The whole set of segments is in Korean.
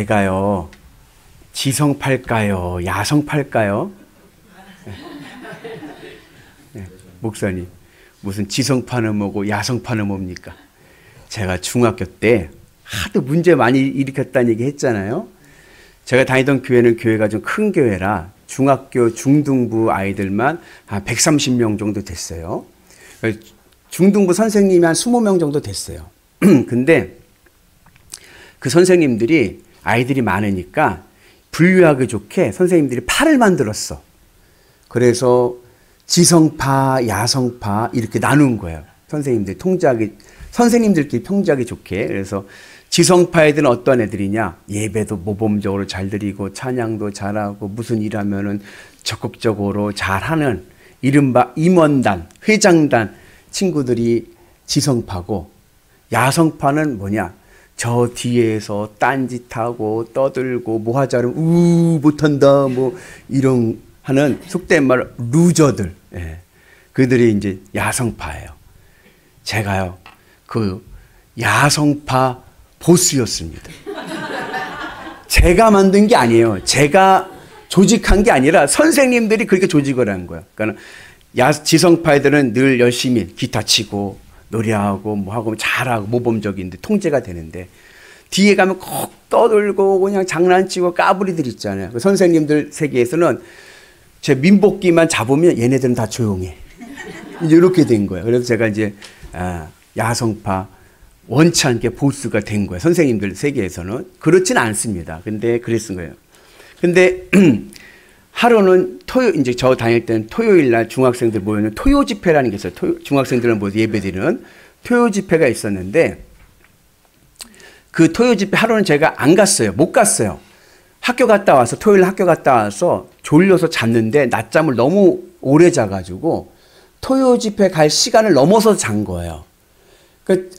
제가요, 지성파일까요? 야성파일까요? 네, 목사님, 무슨 지성파는 뭐고 야성파는 뭡니까? 제가 중학교 때 하도 문제 많이 일으켰다는 얘기 했잖아요. 제가 다니던 교회는 교회가 좀 큰 교회라 중학교 중등부 아이들만 한 130명 정도 됐어요. 중등부 선생님이 한 20명 정도 됐어요. 근데 그 선생님들이 아이들이 많으니까 분류하기 좋게 선생님들이 파를 만들었어. 그래서 지성파, 야성파 이렇게 나눈 거예요. 선생님들끼리 통제하기 좋게. 그래서 지성파 애들은 어떤 애들이냐? 예배도 모범적으로 잘 드리고 찬양도 잘하고 무슨 일하면은 적극적으로 잘하는 이른바 임원단, 회장단 친구들이 지성파고, 야성파는 뭐냐? 저 뒤에서 딴짓하고 떠들고 뭐 하자면 못한다 뭐 이런 하는 속된 말로 루저들. 예. 그들이 이제 야성파예요. 제가요 그 야성파 보스였습니다. 제가 만든 게 아니에요. 제가 조직한 게 아니라 선생님들이 그렇게 조직을 한 거예요. 그러니까 지성파 애들은 늘 열심히 기타 치고 노래하고 뭐 하고 잘하고 모범적인데 통제가 되는데, 뒤에 가면 꼭 떠들고 그냥 장난치고 까부리들 있잖아요. 그 선생님들 세계에서는 제 민복기만 잡으면 얘네들은 다 조용해. 이제 이렇게 된 거예요. 그래서 제가 이제 야성파 원치 않게 보스가 된 거예요. 선생님들 세계에서는. 그렇진 않습니다. 근데 그랬은 거예요. 근데 하루는 이제 저 다닐 때는 토요일 날 중학생들 모여는 토요 집회라는 게 있어요. 중학생들은 모여서 예배드리는 토요 집회가 있었는데, 그 토요 집회 하루는 제가 안 갔어요. 못 갔어요. 토요일 학교 갔다 와서 졸려서 잤는데 낮잠을 너무 오래 자가지고 토요 집회 갈 시간을 넘어서 잔 거예요.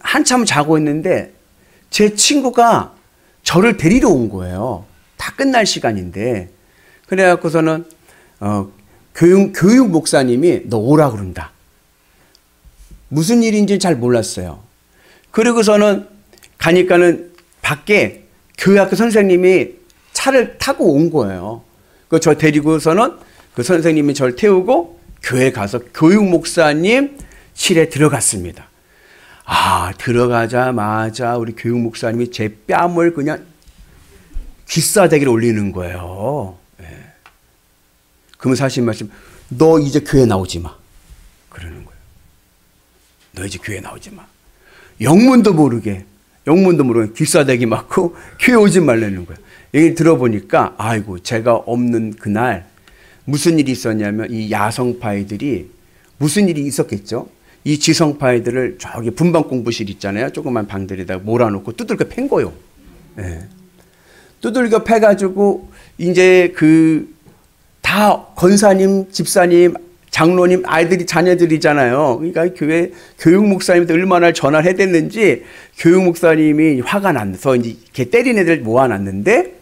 한참 자고 있는데 제 친구가 저를 데리러 온 거예요. 다 끝날 시간인데. 그래갖고서는 교육 목사님이 너 오라 그런다. 무슨 일인지 잘 몰랐어요. 그리고서는 가니까는 밖에 교회학교 선생님이 차를 타고 온 거예요. 저 데리고서는 그 선생님이 저를 태우고 교회 가서 교육 목사님 실에 들어갔습니다. 들어가자마자 우리 교육 목사님이 제 뺨을 그냥 귀싸대기를 올리는 거예요. 그러면 사실 말씀, 너 이제 교회 나오지 마. 그러는 거예요. 너 이제 교회 나오지 마. 영문도 모르게 귀싸대기 맞고 교회 오지 말라는 거예요. 얘기를 들어보니까 아이고, 제가 없는 그날 무슨 일이 있었냐면 이 야성파이들이 무슨 일이 있었겠죠. 이 지성파이들을 저기 분방 공부실 있잖아요. 조그만 방들에다가 몰아놓고 두들겨 팬 거요. 두들겨 패가지고 이제 다 권사님, 집사님, 장로님, 자녀들이잖아요. 그러니까 교육 목사님한테 얼마나 전화를 해댔는지 교육 목사님이 화가 나서 이제 이렇게 때린 애들 모아놨는데,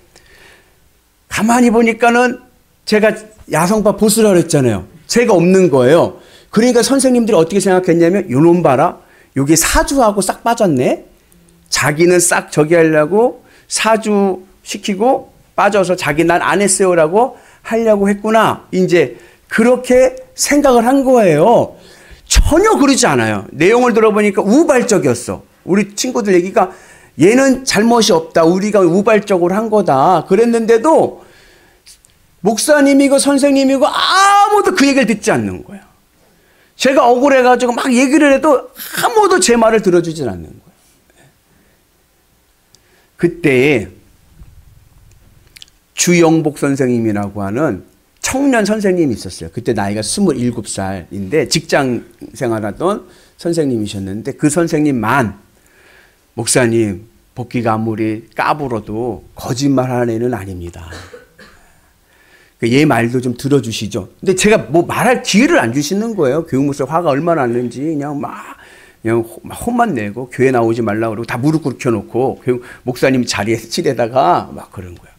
가만히 보니까는 제가 야성파 보스라고 그랬잖아요. 제가 없는 거예요. 그러니까 선생님들이 어떻게 생각했냐면, 요놈 봐라. 여기 사주하고 싹 빠졌네. 자기는 싹 저기 하려고 사주 시키고 빠져서 자기 난 안 했어요라고 하려고 했구나. 이제 그렇게 생각을 한 거예요. 전혀 그러지 않아요. 내용을 들어보니까 우발적이었어. 우리 친구들 얘기가 얘는 잘못이 없다. 우리가 우발적으로 한 거다. 그랬는데도 목사님이고 선생님이고 아무도 그 얘기를 듣지 않는 거예요. 제가 억울해가지고 막 얘기를 해도 아무도 제 말을 들어주질 않는 거예요. 그때에 주영복 선생님이라고 하는 청년 선생님이 있었어요. 그때 나이가 27살인데 직장 생활하던 선생님이셨는데, 그 선생님만 목사님, 복귀가 아무리 까불어도 거짓말하는 애는 아닙니다. 얘 말도 좀 들어주시죠. 근데 제가 뭐 말할 기회를 안 주시는 거예요. 교육 목사 화가 얼마나 났는지 그냥 혼만 내고 교회 나오지 말라고 그러고 다 무릎 꿇혀놓고 교육 목사님 자리에 칠에다가 막 그런 거예요.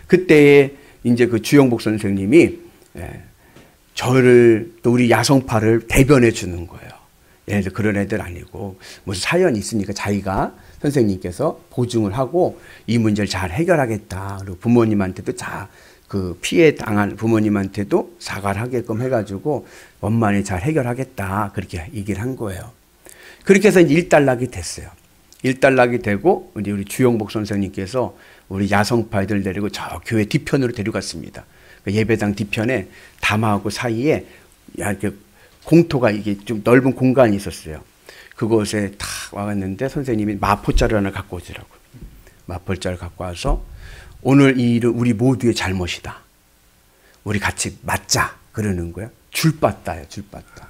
그때에 이제 그 주영복 선생님이 저를 또 우리 야성파를 대변해 주는 거예요. 얘네들 그런 애들 아니고 무슨 사연이 있으니까 자기가 선생님께서 보증을 하고 이 문제를 잘 해결하겠다. 그리고 부모님한테도 그 피해 당한 부모님한테도 사과를 하게끔 해가지고 원만히 잘 해결하겠다. 그렇게 얘기를 한 거예요. 그렇게 해서 이제 일단락이 됐어요. 일단락이 되고 이제 우리 주영복 선생님께서 우리 야성파이들 데리고 저 교회 뒤편으로 데려갔습니다. 그 예배당 뒤편에 담화하고 사이에 이렇게 공터가 이게 좀 넓은 공간이 있었어요. 그곳에 탁 와갔는데 선생님이 마포자루 하나 갖고 오시라고. 마포자루 갖고 와서 오늘 이 일은 우리 모두의 잘못이다. 우리 같이 맞자. 그러는 거야. 줄받다요, 줄받다.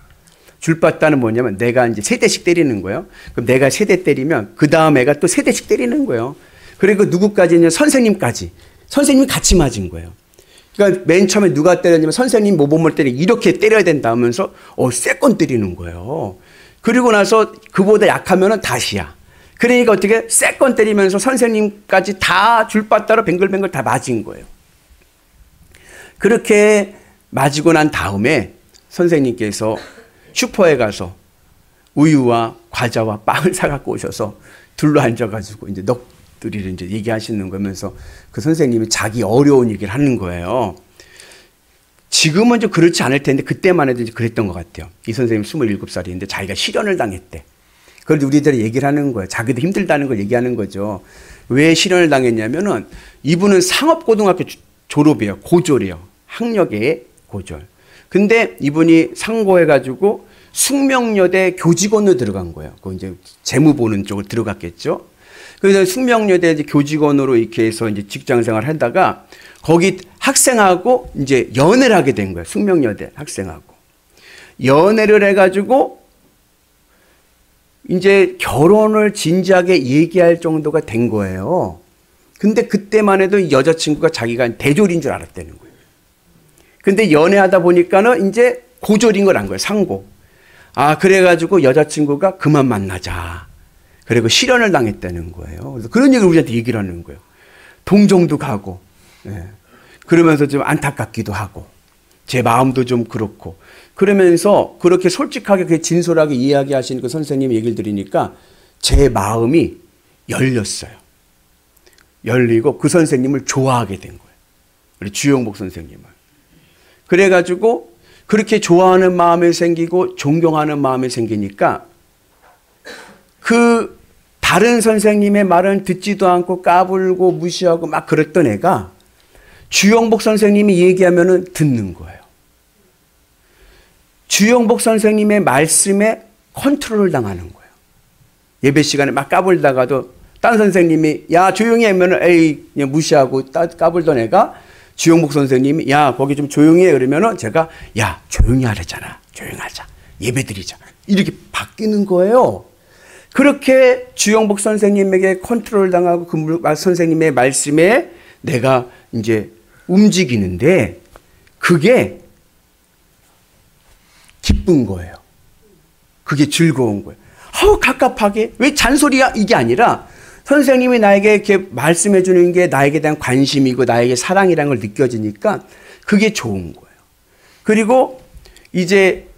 줄받다는 뭐냐면 내가 이제 세 대씩 때리는 거예요. 그럼 내가 세 대 때리면 그 다음 애가 또 세 대씩 때리는 거예요. 그리고 누구까지냐 선생님까지. 선생님이 같이 맞은 거예요. 그러니까 맨 처음에 누가 때렸냐면 선생님 모범을 때리고 이렇게 때려야 된다 하면서 쎄건 때리는 거예요. 그리고 나서 그보다 약하면 다시야. 그러니까 어떻게 쎄건 때리면서 선생님까지 다 줄바따로 뱅글뱅글 다 맞은 거예요. 그렇게 맞고 난 다음에 선생님께서 슈퍼에 가서 우유와 과자와 빵을 사갖고 오셔서 둘러 앉아가지고 이제 넋두리를 이제 얘기하시는 거면서 그 선생님이 자기 어려운 얘기를 하는 거예요. 지금은 좀 그렇지 않을 텐데 그때만 해도 이제 그랬던 것 같아요. 이 선생님 27살인데 자기가 실연을 당했대. 그런데 우리들이 얘기를 하는 거예요. 자기도 힘들다는 걸 얘기하는 거죠. 왜 실연을 당했냐면은 이분은 상업고등학교 졸업이에요. 고졸이에요. 학력의 고졸. 근데 이분이 상고해가지고 숙명여대 교직원으로 들어간 거예요. 그 이제 재무 보는 쪽으로 들어갔겠죠. 그래서 숙명여대 이제 교직원으로 이렇게 해서 이제 직장 생활을 하다가 거기 학생하고 이제 연애를 하게 된 거예요. 숙명여대 학생하고. 연애를 해가지고 이제 결혼을 진지하게 얘기할 정도가 된 거예요. 근데 그때만 해도 여자친구가 자기가 대졸인 줄 알았다는 거예요. 근데 연애하다 보니까는 이제 고졸인 걸 안 거예요. 상고. 그래가지고 여자친구가 그만 만나자. 그리고 실연을 당했다는 거예요. 그래서 그런 얘기를 우리한테 얘기를 하는 거예요. 동정도 가고, 예. 그러면서 좀 안타깝기도 하고, 제 마음도 좀 그렇고, 그러면서 그렇게 솔직하게 진솔하게 이야기하시는 그 선생님 얘기를 들으니까 제 마음이 열렸어요. 열리고 그 선생님을 좋아하게 된 거예요. 우리 주영복 선생님을. 그래가지고 그렇게 좋아하는 마음이 생기고 존경하는 마음이 생기니까 그 다른 선생님의 말은 듣지도 않고 까불고 무시하고 막 그랬던 애가 주영복 선생님이 얘기하면은 듣는 거예요. 주영복 선생님의 말씀에 컨트롤을 당하는 거예요. 예배 시간에 막 까불다가도 딴 선생님이 야 조용히 하면은 에이 그냥 무시하고 까불던 애가 주영복 선생님이 야 거기 좀 조용히 해 그러면은 제가 야 조용히 하래잖아. 조용히 하자. 예배 드리자. 이렇게 바뀌는 거예요. 그렇게 주영복 선생님에게 컨트롤 당하고 그 선생님의 말씀에 내가 이제 움직이는데 그게 기쁜 거예요. 그게 즐거운 거예요. 갑갑하게 왜 잔소리야 이게 아니라 선생님이 나에게 이렇게 말씀해 주는 게 나에게 대한 관심이고 나에게 사랑이라는 걸 느껴지니까 그게 좋은 거예요. 그리고 이제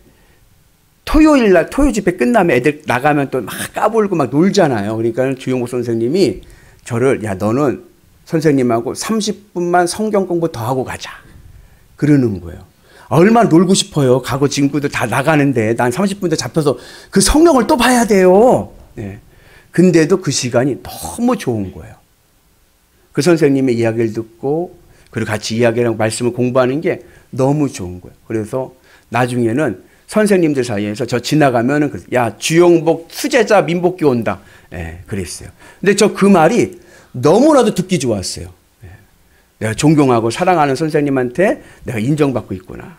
토요일 날 토요 집회 끝나면 애들 나가면 또 막 까불고 막 놀잖아요. 그러니까 주영복 선생님이 저를 야 너는 선생님하고 30분만 성경 공부 더 하고 가자. 그러는 거예요. 얼마나 놀고 싶어요. 가고 친구들 다 나가는데 난 30분도 잡혀서 그 성경을 또 봐야 돼요. 네. 근데도 그 시간이 너무 좋은 거예요. 그 선생님의 이야기를 듣고 그리고 같이 이야기랑 말씀을 공부하는 게 너무 좋은 거예요. 그래서 나중에는 선생님들 사이에서 저 지나가면은 야 주영복 수제자 민복기 온다. 네, 그랬어요. 근데 저 그 말이 너무나도 듣기 좋았어요. 네. 내가 존경하고 사랑하는 선생님한테 내가 인정받고 있구나.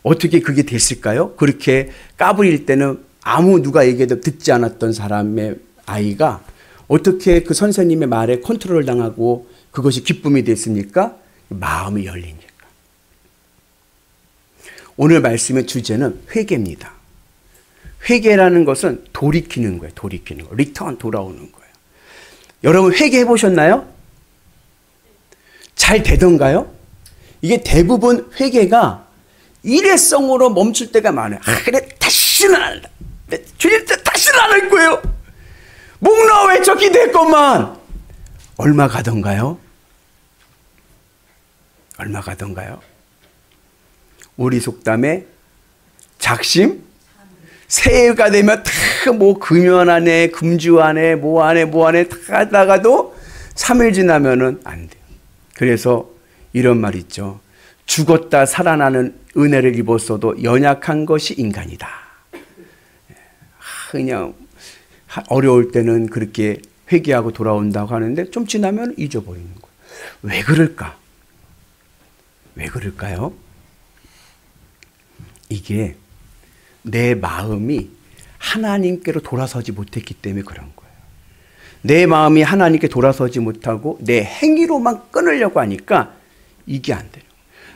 어떻게 그게 됐을까요? 그렇게 까불일 때는 아무 누가 얘기해도 듣지 않았던 사람의 아이가 어떻게 그 선생님의 말에 컨트롤 당하고 그것이 기쁨이 됐습니까? 마음이 열리니까. 오늘 말씀의 주제는 회개입니다. 회개라는 것은 돌이키는 거예요. 돌이키는 거. 리턴, 돌아오는 거예요. 여러분 회개해 보셨나요? 잘 되던가요? 이게 대부분 회개가 일회성으로 멈출 때가 많아요. 그래 다시는 안 한다. 주님 다시는 안 할 거예요. 목 놓아 외쳐 기도했건만 얼마 가던가요? 얼마 가던가요? 우리 속담에 작심? 새해가 되면 다 뭐 금연 안에 금주 안에 뭐 안에 다 하다가도 3일 지나면은 안 돼요. 그래서 이런 말 있죠. 죽었다 살아나는 은혜를 입었어도 연약한 것이 인간이다. 그냥 어려울 때는 그렇게 회개하고 돌아온다고 하는데 좀 지나면 잊어버리는 거예요. 왜 그럴까? 왜 그럴까요? 이게 내 마음이 하나님께로 돌아서지 못했기 때문에 그런 거예요. 내 마음이 하나님께 돌아서지 못하고 내 행위로만 끊으려고 하니까 이게 안 돼요.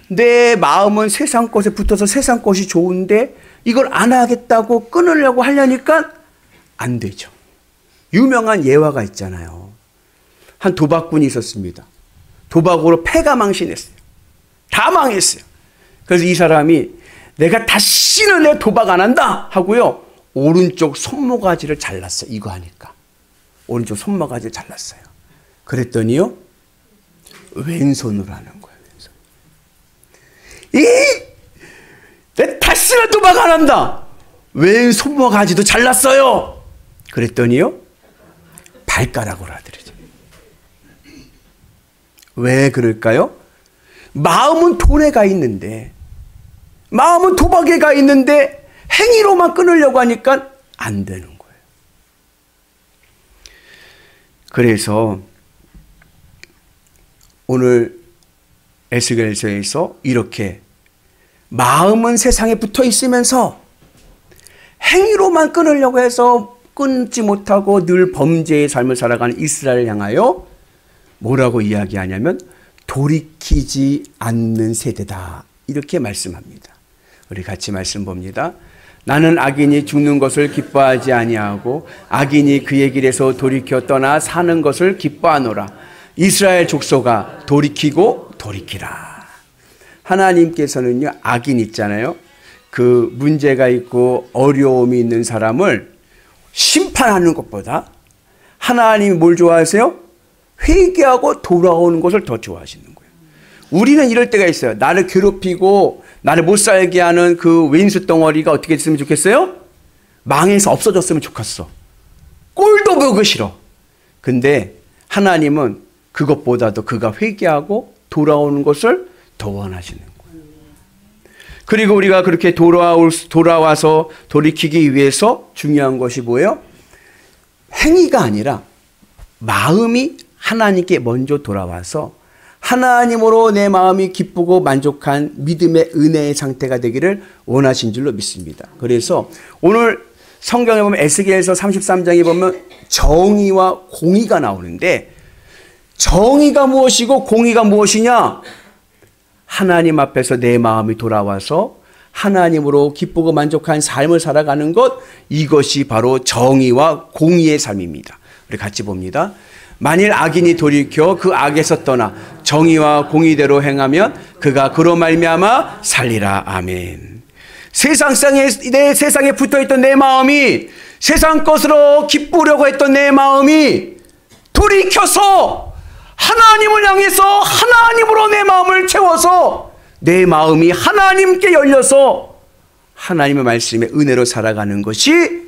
내 마음은 세상 것에 붙어서 세상 것이 좋은데 이걸 안 하겠다고 끊으려고 하려니까 안 되죠. 유명한 예화가 있잖아요. 한 도박꾼이 있었습니다. 도박으로 패가 망신했어요. 다 망했어요. 그래서 이 사람이 내가 다시는 내 도박 안 한다 하고요. 오른쪽 손모가지를 잘랐어요. 이거 하니까. 오른쪽 손모가지를 잘랐어요. 그랬더니요. 왼손으로 하는 거예요. 왼손. 내가 다시는 도박 안 한다. 왼 손모가지도 잘랐어요. 그랬더니요. 발가락으로 하더래요. 왜 그럴까요? 마음은 돈에 가 있는데 마음은 도박에 가 있는데 행위로만 끊으려고 하니까 안 되는 거예요. 그래서 오늘 에스겔서에서 이렇게 마음은 세상에 붙어 있으면서 행위로만 끊으려고 해서 끊지 못하고 늘 범죄의 삶을 살아가는 이스라엘을 향하여 뭐라고 이야기하냐면 돌이키지 않는 세대다. 이렇게 말씀합니다. 우리 같이 말씀 봅니다. 나는 악인이 죽는 것을 기뻐하지 아니하고 악인이 그의 길에서 돌이켜 떠나 사는 것을 기뻐하노라. 이스라엘 족속아 돌이키고 돌이키라. 하나님께서는요, 악인 있잖아요. 그 문제가 있고 어려움이 있는 사람을 심판하는 것보다 하나님이 뭘 좋아하세요? 회개하고 돌아오는 것을 더 좋아하시는 거예요. 우리는 이럴 때가 있어요. 나를 괴롭히고 나를 못 살게 하는 그 왼수 덩어리가 어떻게 됐으면 좋겠어요? 망해서 없어졌으면 좋겠어. 꼴도 보기 싫어. 근데 하나님은 그것보다도 그가 회개하고 돌아오는 것을 더 원하시는 거예요. 그리고 우리가 그렇게 돌아와서 돌이키기 위해서 중요한 것이 뭐예요? 행위가 아니라 마음이 하나님께 먼저 돌아와서 하나님으로 내 마음이 기쁘고 만족한 믿음의 은혜의 상태가 되기를 원하신 줄로 믿습니다. 그래서 오늘 성경에 보면 에스겔서 33장에 보면 정의와 공의가 나오는데 정의가 무엇이고 공의가 무엇이냐? 하나님 앞에서 내 마음이 돌아와서 하나님으로 기쁘고 만족한 삶을 살아가는 것, 이것이 바로 정의와 공의의 삶입니다. 우리 같이 봅니다. 만일 악인이 돌이켜 그 악에서 떠나 정의와 공의대로 행하면 그가 그로 말미암아 살리라. 아멘. 내 세상에 붙어있던 내 마음이 세상 것으로 기쁘려고 했던 내 마음이 돌이켜서 하나님을 향해서 하나님으로 내 마음을 채워서 내 마음이 하나님께 열려서 하나님의 말씀의 은혜로 살아가는 것이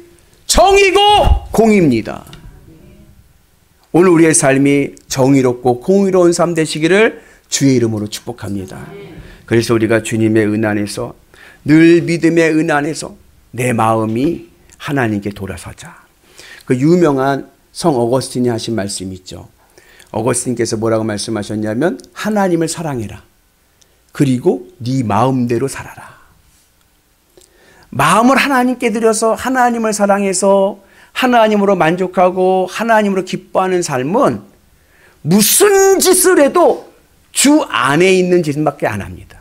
정의고 공의입니다. 오늘 우리의 삶이 정의롭고 공의로운 삶 되시기를 주의 이름으로 축복합니다. 그래서 우리가 주님의 은 안에서 늘 믿음의 은 안에서 내 마음이 하나님께 돌아서자. 그 유명한 성 어거스틴이 하신 말씀이 있죠. 어거스틴께서 뭐라고 말씀하셨냐면 하나님을 사랑해라. 그리고 네 마음대로 살아라. 마음을 하나님께 드려서 하나님을 사랑해서 하나님으로 만족하고 하나님으로 기뻐하는 삶은 무슨 짓을 해도 주 안에 있는 짓밖에 안 합니다.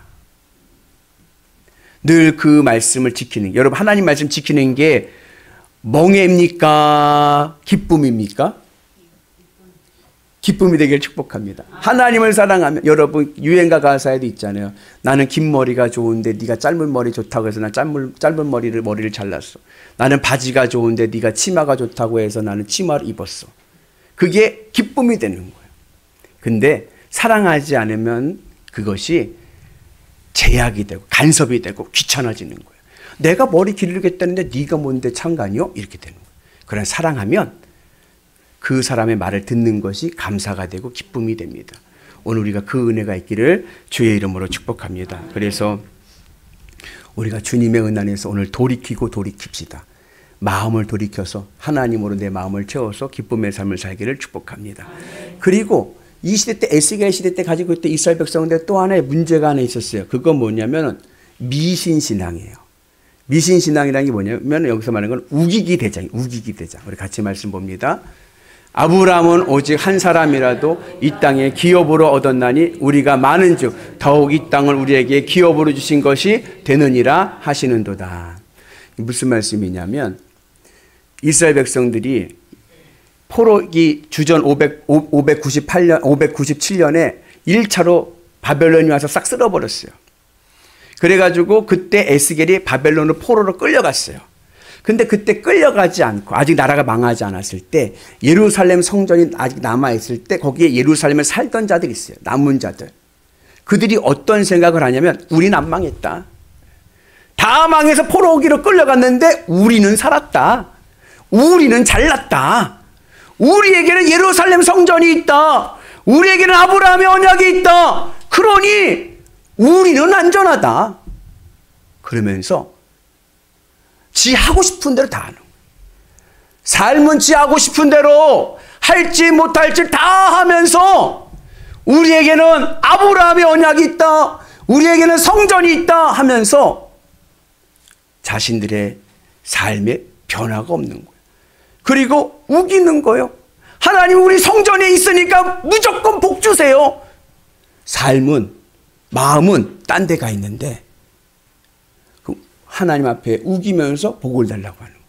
늘 그 말씀을 지키는 게, 여러분 하나님 말씀 지키는 게 멍해입니까? 기쁨입니까? 기쁨이 되길 축복합니다. 하나님을 사랑하면, 여러분 유행가 가사에도 있잖아요. 나는 긴 머리가 좋은데 네가 짧은 머리 좋다고 해서 난 짧은 머리를 잘랐어. 나는 바지가 좋은데 네가 치마가 좋다고 해서 나는 치마를 입었어. 그게 기쁨이 되는 거예요. 근데 사랑하지 않으면 그것이 제약이 되고 간섭이 되고 귀찮아지는 거예요. 내가 머리 기르겠다는데 네가 뭔데 상관이요? 이렇게 되는 거예요. 그러나 사랑하면 그 사람의 말을 듣는 것이 감사가 되고 기쁨이 됩니다. 오늘 우리가 그 은혜가 있기를 주의 이름으로 축복합니다. 그래서 우리가 주님의 은혜에서 오늘 돌이키고 돌이킵시다. 마음을 돌이켜서 하나님으로 내 마음을 채워서 기쁨의 삶을 살기를 축복합니다. 그리고 이 시대 때, 에스겔 시대 때 가지고 있던 이스라엘 백성들 또 하나의 문제가 하나 있었어요. 그건 뭐냐면 미신신앙이에요. 미신신앙이라는 게 뭐냐면 여기서 말하는 건 우기기 대장. 우리 같이 말씀 봅니다. 아브라함은 오직 한 사람이라도 이 땅에 기업으로 얻었나니 우리가 많은즉 더욱 이 땅을 우리에게 기업으로 주신 것이 되느니라 하시는도다. 무슨 말씀이냐면 이스라엘 백성들이 포로기 주전 597년에 1차로 바벨론이 와서 싹 쓸어버렸어요. 그래가지고 그때 에스겔이 바벨론으로 포로로 끌려갔어요. 근데 그때 끌려가지 않고 아직 나라가 망하지 않았을 때 예루살렘 성전이 아직 남아있을 때 거기에 예루살렘에 살던 자들이 있어요. 남은 자들. 그들이 어떤 생각을 하냐면 우리는 안 망했다. 다 망해서 포로기로 끌려갔는데 우리는 살았다. 우리는 잘났다. 우리에게는 예루살렘 성전이 있다. 우리에게는 아브라함의 언약이 있다. 그러니 우리는 안전하다. 그러면서 지 하고 싶은 대로 다 하는 거예요. 삶은 지 하고 싶은 대로 할지 못할지 다 하면서 우리에게는 아브라함의 언약이 있다. 우리에게는 성전이 있다 하면서 자신들의 삶에 변화가 없는 거예요. 그리고 우기는 거예요. 하나님 우리 성전에 있으니까 무조건 복 주세요. 삶은, 마음은 딴 데 가 있는데 하나님 앞에 우기면서 복을 달라고 하는 거예요.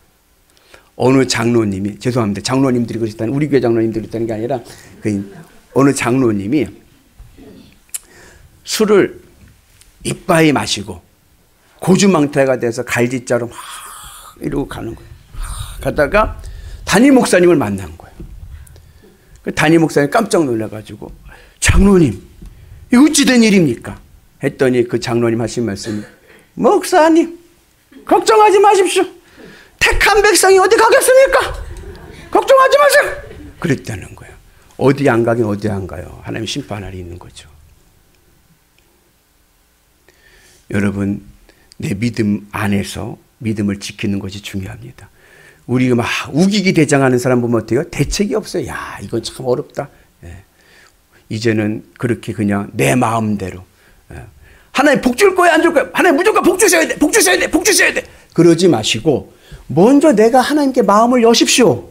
어느 장로님이, 죄송합니다. 장로님들이 그러셨다는, 우리 교회 장로님들이 그랬다는 게 아니라 어느 장로님이 술을 이빠이 마시고 고주망태가 돼서 갈지자로 막 이러고 가는 거예요. 가다가 담임 목사님을 만난 거예요. 그 담임 목사님 깜짝 놀라가지고 장로님 이거 어찌 된 일입니까? 했더니 그 장로님 하신 말씀이 목사님 걱정하지 마십시오. 택한 백성이 어디 가겠습니까? 걱정하지 마세요. 그랬다는 거예요. 어디 안 가긴 어디 안 가요. 하나님 심판날이 있는 거죠. 여러분 내 믿음 안에서 믿음을 지키는 것이 중요합니다. 우리가 막 우기기 대장하는 사람 보면 어때요? 대책이 없어요. 야 이건 참 어렵다. 예. 이제는 그렇게 그냥 내 마음대로 하나님 복 줄 거야 안 줄 거야? 하나님 무조건 복 주셔야 돼. 복 주셔야 돼. 복 주셔야 돼. 그러지 마시고 먼저 내가 하나님께 마음을 여십시오.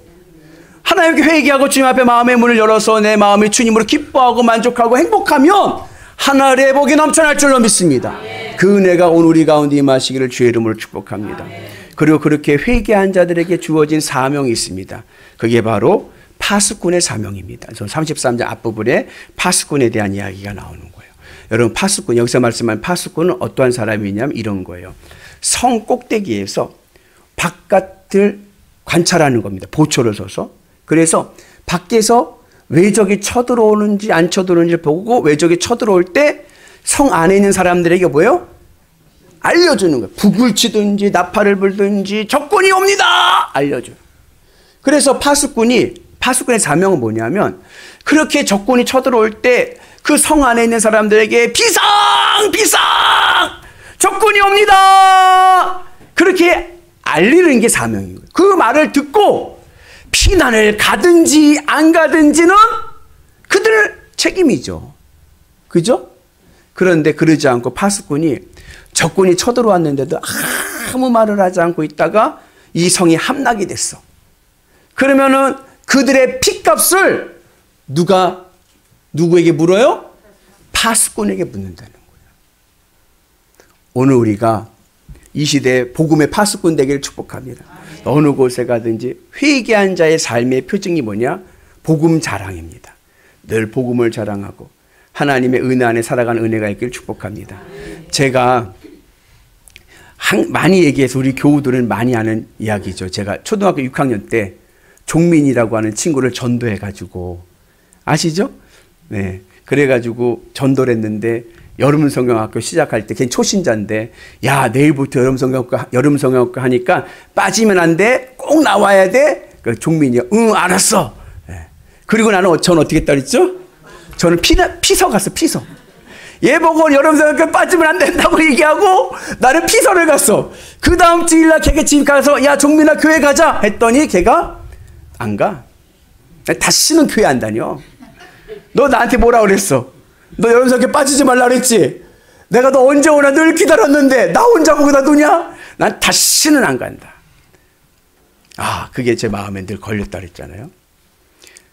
하나님께 회개하고 주님 앞에 마음의 문을 열어서 내 마음이 주님으로 기뻐하고 만족하고 행복하면 하늘의 복이 넘쳐날 줄로 믿습니다. 그 은혜가 오늘 우리 가운데 임하시기를 주의 이름으로 축복합니다. 그리고 그렇게 회개한 자들에게 주어진 사명이 있습니다. 그게 바로 파수꾼의 사명입니다. 33장 앞부분에 파수꾼에 대한 이야기가 나오는 거예요. 여러분 파수꾼, 여기서 말씀한 파수꾼은 어떠한 사람이냐면 이런 거예요. 성 꼭대기에서 바깥을 관찰하는 겁니다. 보초를 서서. 그래서 밖에서 외적이 쳐들어오는지 안 쳐들어오는지 보고 외적이 쳐들어올 때 성 안에 있는 사람들에게 뭐예요? 알려주는 거예요. 북을 치든지 나팔을 불든지 적군이 옵니다. 알려줘요. 그래서 파수꾼의 사명은 뭐냐면 그렇게 적군이 쳐들어올 때 그 성 안에 있는 사람들에게 비상! 비상! 적군이 옵니다! 그렇게 알리는 게 사명인 거예요. 그 말을 듣고 피난을 가든지 안 가든지는 그들 책임이죠. 그죠? 그런데 그러지 않고 파수꾼이 적군이 쳐들어왔는데도 아무 말을 하지 않고 있다가 이 성이 함락이 됐어. 그러면은 그들의 피값을 누구에게 물어요? 파수꾼에게 묻는다는 거예요. 오늘 우리가 이 시대에 복음의 파수꾼 되기를 축복합니다. 어느 곳에 가든지 회개한 자의 삶의 표징이 뭐냐? 복음 자랑입니다. 늘 복음을 자랑하고 하나님의 은혜 안에 살아가는 은혜가 있기를 축복합니다. 제가 많이 얘기해서 우리 교우들은 많이 아는 이야기죠. 제가 초등학교 6학년 때 종민이라고 하는 친구를 전도해가지고 아시죠? 네. 그래가지고 전도를 했는데 여름성경학교 시작할 때 걔 초신자인데 야 내일부터 여름성경학교 하니까 빠지면 안 돼. 꼭 나와야 돼. 그 종민이요. 응 알았어. 네. 그리고 저는 어떻게 했다 그랬죠? 저는 피서 갔어. 피서. 얘 보고 여름성경학교 빠지면 안 된다고 얘기하고 나는 피서를 갔어. 그 다음 주일날 걔가 집 가서 야 종민아 교회 가자 했더니 걔가 안 가. 다시는 교회 안 다녀. 너 나한테 뭐라 그랬어? 너 여름성경학교 빠지지 말라 그랬지? 내가 너 언제 오나 늘 기다렸는데 나 혼자 거기다 두냐? 난 다시는 안 간다. 아, 그게 제 마음에 늘 걸렸다 그랬잖아요.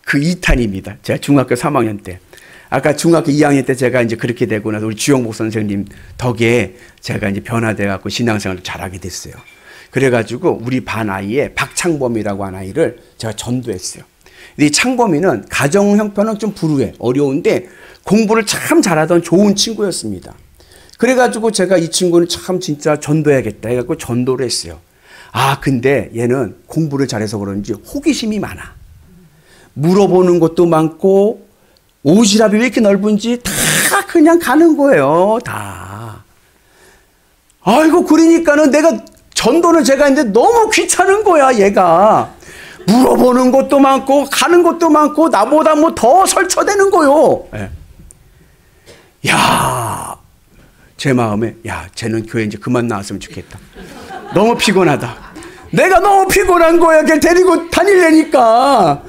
그 2탄입니다. 제가 중학교 3학년 때. 아까 중학교 2학년 때 제가 이제 그렇게 되고 나서 우리 주영복 선생님 덕에 제가 이제 변화돼 갖고 신앙생활을 잘하게 됐어요. 그래가지고 우리 반 아이에 박창범이라고 하는 아이를 제가 전도했어요. 이 창범이는 가정 형편은 좀 불우해 어려운데 공부를 참 잘하던 좋은 친구였습니다. 그래가지고 제가 이 친구는 참 진짜 전도해야겠다 해갖고 전도를 했어요. 아 근데 얘는 공부를 잘해서 그런지 호기심이 많아. 물어보는 것도 많고 오지랖이 왜 이렇게 넓은지 다 그냥 가는 거예요. 다. 아이고 그러니까는 내가 전도를 제가 했는데 너무 귀찮은 거야 얘가. 물어보는 것도 많고 가는 것도 많고 나보다 뭐 더 설쳐대는 거요. 네. 야, 제 마음에 야 쟤는 교회 이제 그만 나왔으면 좋겠다. 너무 피곤하다. 내가 너무 피곤한 거야. 걔 데리고 다니려니까.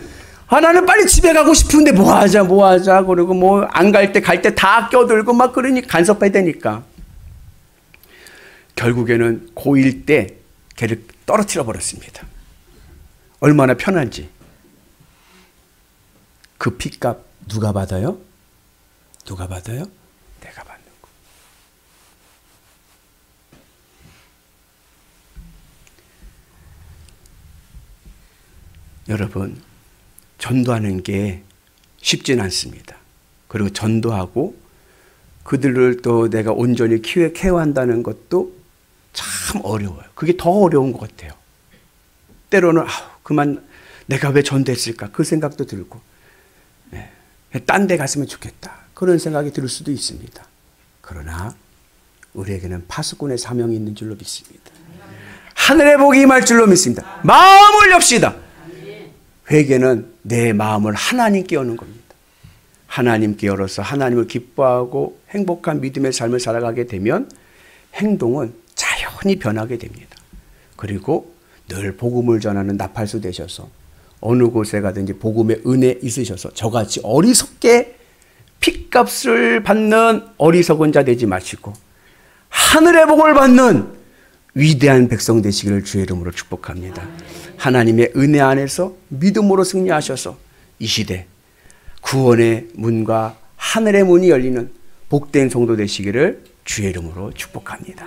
아 나는 빨리 집에 가고 싶은데 뭐 하자 그러고 뭐 안 갈 때 갈 때 다 껴들고 막 그러니 간섭해야 되니까. 결국에는 고1 때 걔를 떨어뜨려 버렸습니다. 얼마나 편한지. 그 핏값 누가 받아요? 누가 받아요? 내가 받는 거. 여러분 전도하는 게 쉽진 않습니다. 그리고 전도하고 그들을 또 내가 온전히 케어한다는 것도 참 어려워요. 그게 더 어려운 것 같아요. 때로는 그만 내가 왜 전도했을까 그 생각도 들고 딴 데 갔으면 좋겠다 그런 생각이 들 수도 있습니다. 그러나 우리에게는 파수꾼의 사명이 있는 줄로 믿습니다. 하늘의 복이 임할 줄로 믿습니다. 마음을 엽시다. 회개는 내 마음을 하나님께 여는 겁니다. 하나님께 열어서 하나님을 기뻐하고 행복한 믿음의 삶을 살아가게 되면 행동은 자연히 변하게 됩니다. 그리고 늘 복음을 전하는 나팔수 되셔서 어느 곳에 가든지 복음의 은혜 있으셔서 저같이 어리석게 핏값을 받는 어리석은 자 되지 마시고 하늘의 복을 받는 위대한 백성 되시기를 주의 이름으로 축복합니다. 하나님의 은혜 안에서 믿음으로 승리하셔서 이 시대 구원의 문과 하늘의 문이 열리는 복된 성도 되시기를 주의 이름으로 축복합니다.